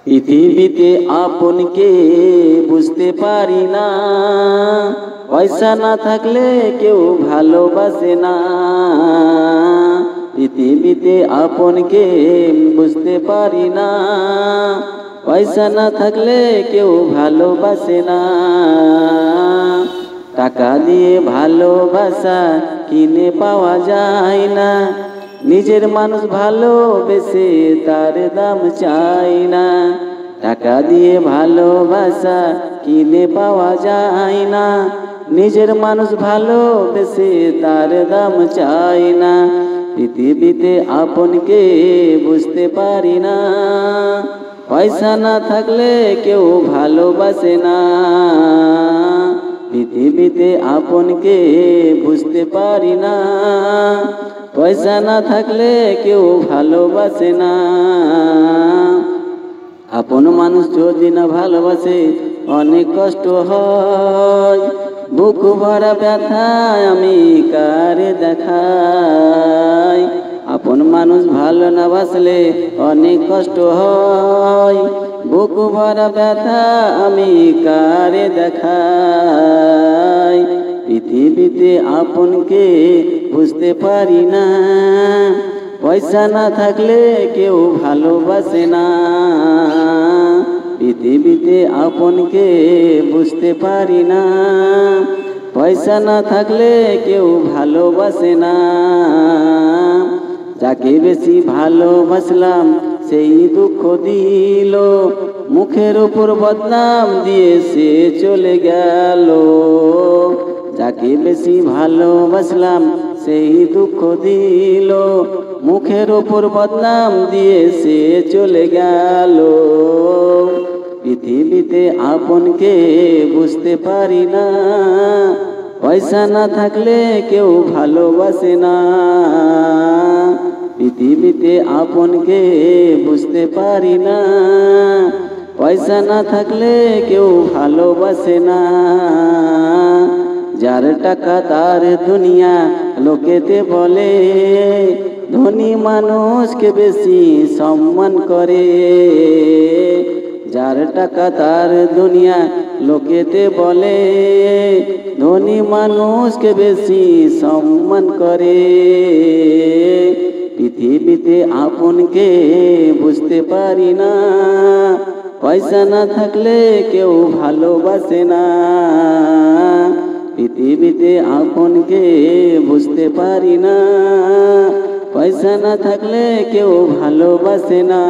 পৃথিবীতে আপনকে বুঝতে পারি না, পয়সা না থাকলে কেউ ভালোবাসে না। পৃথিবীতে আপনকে বুঝতে পারি না, পয়সা না থাকলে কেউ ভালোবাসে না। টাকা দিয়ে ভালোবাসা কিনে পাওয়া যায় না, নিজের মানুষ ভালোবেসে তার দাম চাই না। টাকা দিয়ে ভালোবাসা কিনে পাওয়া যায় না, নিজের মানুষ ভালোবেসে তার দাম চাই না। পৃথিবীতে আপনকে বুঝতে পারি না, পয়সা না থাকলে কেউ ভালোবাসে না। পৃথিবীতে আপনকে বুঝতে পারি না, পয়সা না থাকলে কেউ ভালোবাসে না। আপন মানুষ যদি না ভালোবাসে অনেক কষ্ট হয়, বুক ভরা ব্যথায় আমি কারে দেখাই। আপন মানুষ ভালো না বাসলে অনেক কষ্ট হয়, বুক ভরা ব্যথা আমি কারে দেখাই। পৃথিবীতে আপনকে বুঝতে পারি না, পয়সা না থাকলে কেউ ভালোবাসে না। পৃথিবীতে আপনকে বুঝতে পারি না, পয়সা না থাকলে কেউ ভালোবাসে না। যাকে বেশি ভালোবাসলাম সেই দুঃখ দিল, মুখের উপর বদনাম দিয়ে সে চলে গেল। যাকে বেশি ভালোবাসলাম সেই দুঃখ দিল, মুখের উপর বদনাম দিয়ে সে চলে গেল। পৃথিবীতে আপনকে বুঝতে পারি না, পয়সা না থাকলে কেউ ভালোবাসে না। পৃথিবীতে আপনকে বুঝতে পারি না, পয়সা না থাকলে কেউ ভালোবাসে না। যার টাকা তার দুনিয়া লোকেতে বলে, ধনী মানুষকে বেশি সম্মান করে। যার টাকা তার দুনিয়া লোকেতে বলে, ধনী মানুষকে বেশি সম্মান করে। পৃথিবীতে আপনকে বুঝতে পারি না, পয়সা না থাকলে কেউ ভালোবাসে না। পৃথিবীতে আপনকে বুঝতে পারি না, পয়সা না থাকলে কেউ ভালোবাসে না।